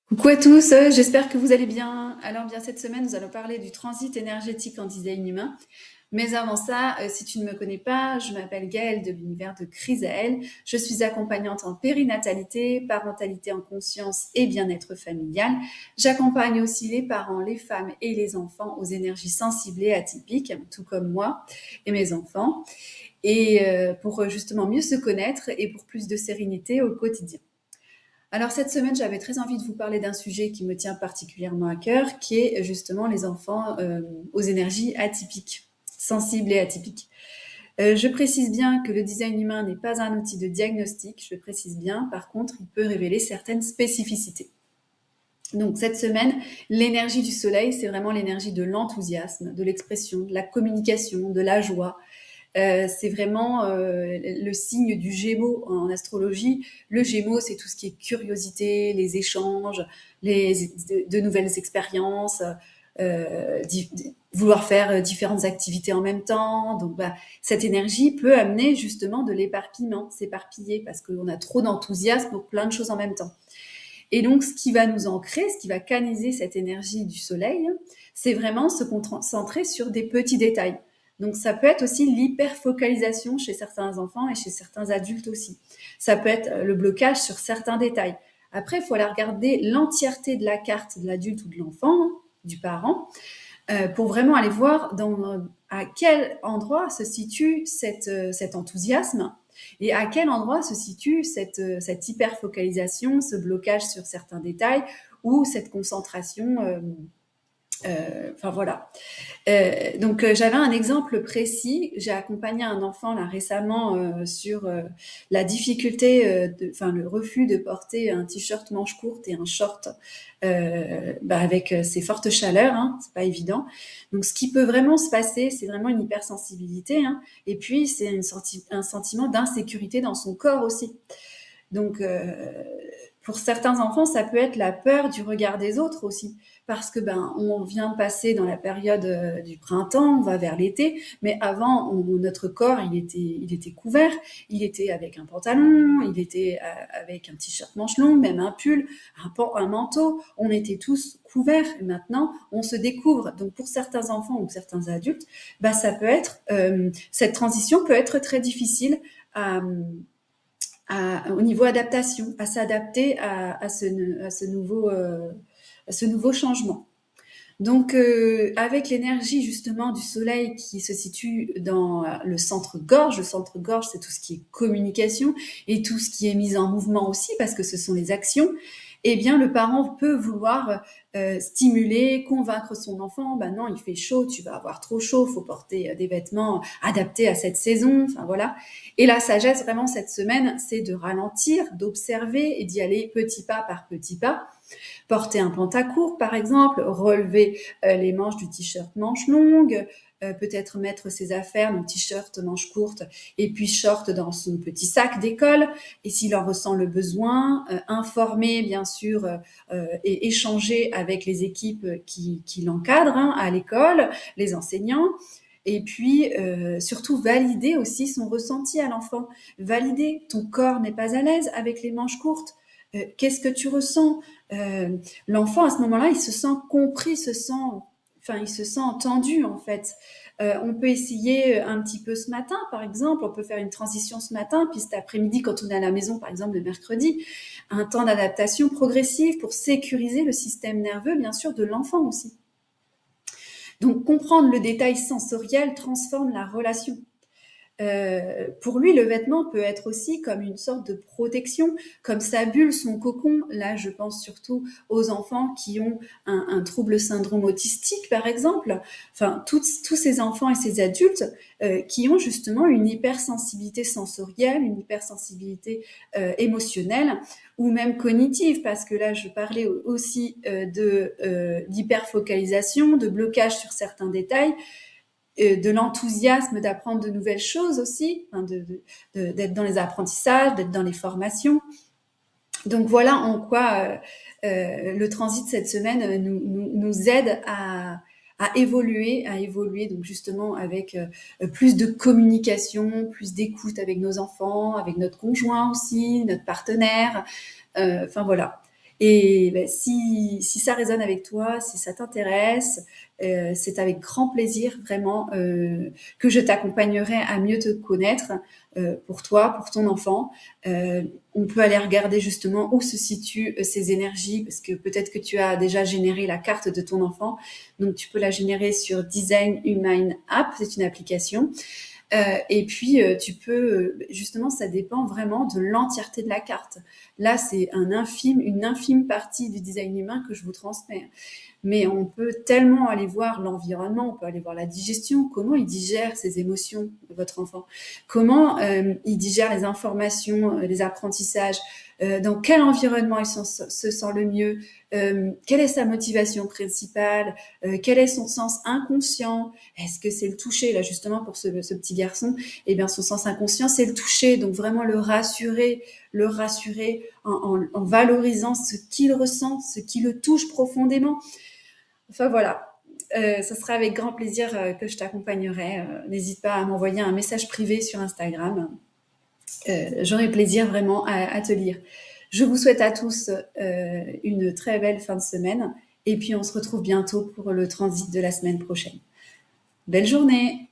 Coucou à tous, j'espère que vous allez bien. Alors bien cette semaine, nous allons parler du transit énergétique en design humain. Mais avant ça, si tu ne me connais pas, je m'appelle Gaëlle de l'univers de Chrysaël. Je suis accompagnante en périnatalité, parentalité en conscience et bien-être familial. J'accompagne aussi les parents, les femmes et les enfants aux énergies sensibles et atypiques, tout comme moi et mes enfants, et pour justement mieux se connaître et pour plus de sérénité au quotidien. Alors cette semaine, j'avais très envie de vous parler d'un sujet qui me tient particulièrement à cœur, qui est justement les enfants aux énergies atypiques, sensibles et atypiques. Je précise bien que le design humain n'est pas un outil de diagnostic, je précise bien, par contre, il peut révéler certaines spécificités. Donc cette semaine, l'énergie du soleil, c'est vraiment l'énergie de l'enthousiasme, de l'expression, de la communication, de la joie, c'est vraiment le signe du Gémeaux en astrologie. Le Gémeaux, c'est tout ce qui est curiosité, les échanges, de nouvelles expériences, vouloir faire différentes activités en même temps. Donc, cette énergie peut amener justement de l'éparpillement, s'éparpiller, parce qu'on a trop d'enthousiasme pour plein de choses en même temps. Et donc, ce qui va nous ancrer, ce qui va canaliser cette énergie du soleil, c'est vraiment se concentrer sur des petits détails. Donc, ça peut être aussi l'hyperfocalisation chez certains enfants et chez certains adultes aussi. Ça peut être le blocage sur certains détails. Après, il faut aller regarder l'entièreté de la carte de l'adulte ou de l'enfant, du parent, pour vraiment aller voir à quel endroit se situe cet enthousiasme et à quel endroit se situe cette hyper-focalisation, ce blocage sur certains détails ou cette concentration. Enfin voilà. Donc j'avais un exemple précis. J'ai accompagné un enfant là récemment sur la difficulté, enfin le refus de porter un t-shirt manche courte et un short avec ces fortes chaleurs. Hein, c'est pas évident. Donc ce qui peut vraiment se passer, c'est vraiment une hypersensibilité. Hein, et puis c'est un sentiment d'insécurité dans son corps aussi. Donc, pour certains enfants, ça peut être la peur du regard des autres aussi, parce que on vient de passer dans la période du printemps, on va vers l'été, mais avant, notre corps, il était couvert, il était avec un pantalon, il était avec un t-shirt manche longue, même un pull, un manteau, on était tous couverts. Et maintenant, on se découvre. Donc, pour certains enfants ou certains adultes, ça peut être cette transition peut être très difficile à au niveau adaptation, à s'adapter à ce nouveau changement. Donc, avec l'énergie justement du soleil qui se situe dans le centre-gorge, c'est tout ce qui est communication et tout ce qui est mise en mouvement aussi, parce que ce sont les actions. Eh bien, le parent peut vouloir stimuler, convaincre son enfant. Ben non, il fait chaud, tu vas avoir trop chaud, faut porter des vêtements adaptés à cette saison. Enfin voilà. Et la sagesse vraiment cette semaine, c'est de ralentir, d'observer et d'y aller petit pas par petit pas. Porter un pantacourt, par exemple, relever les manches du t-shirt manches longues, peut-être mettre ses affaires, donc t-shirt, manches courtes, et puis short dans son petit sac d'école, et s'il en ressent le besoin, informer bien sûr et échanger avec les équipes qui l'encadrent hein, à l'école, les enseignants, et puis surtout valider aussi son ressenti à l'enfant. Valider, ton corps n'est pas à l'aise avec les manches courtes. Qu'est-ce que tu ressens L'enfant à ce moment-là, il se sent compris, il se sent entendu en fait. On peut essayer un petit peu ce matin, par exemple, on peut faire une transition ce matin, puis cet après-midi, quand on est à la maison, par exemple le mercredi, un temps d'adaptation progressive pour sécuriser le système nerveux, bien sûr, de l'enfant aussi. Donc comprendre le détail sensoriel transforme la relation. Pour lui, le vêtement peut être aussi comme une sorte de protection, comme sa bulle, son cocon. Là, je pense surtout aux enfants qui ont un trouble syndrome autistique, par exemple. Enfin, tous ces enfants et ces adultes qui ont justement une hypersensibilité sensorielle, une hypersensibilité émotionnelle ou même cognitive, parce que là, je parlais aussi d'hyperfocalisation, de blocage sur certains détails de l'enthousiasme d'apprendre de nouvelles choses aussi, hein, d'être dans les apprentissages, d'être dans les formations. Donc voilà en quoi le transit cette semaine nous aide à évoluer, donc justement avec plus de communication, plus d'écoute avec nos enfants, avec notre conjoint aussi, notre partenaire. Enfin voilà. Et ben, si ça résonne avec toi, si ça t'intéresse, c'est avec grand plaisir vraiment que je t'accompagnerai à mieux te connaître pour toi, pour ton enfant. On peut aller regarder justement où se situent ces énergies, parce que peut-être que tu as déjà généré la carte de ton enfant. Donc tu peux la générer sur Design Human App, c'est une application. Et puis, tu peux, justement, ça dépend vraiment de l'entièreté de la carte. Là, c'est une infime partie du design humain que je vous transmets. Mais on peut tellement aller voir l'environnement, on peut aller voir la digestion, comment il digère ses émotions, votre enfant, comment il digère les informations, les apprentissages, dans quel environnement se sent le mieux, quelle est sa motivation principale, quel est son sens inconscient, est-ce que c'est le toucher, là justement pour ce petit garçon, eh bien son sens inconscient c'est le toucher, donc vraiment le rassurer en valorisant ce qu'il ressent, ce qui le touche profondément. Enfin voilà, ça sera avec grand plaisir que je t'accompagnerai. N'hésite pas à m'envoyer un message privé sur Instagram. J'aurai plaisir vraiment à te lire. Je vous souhaite à tous une très belle fin de semaine et puis on se retrouve bientôt pour le transit de la semaine prochaine. Belle journée!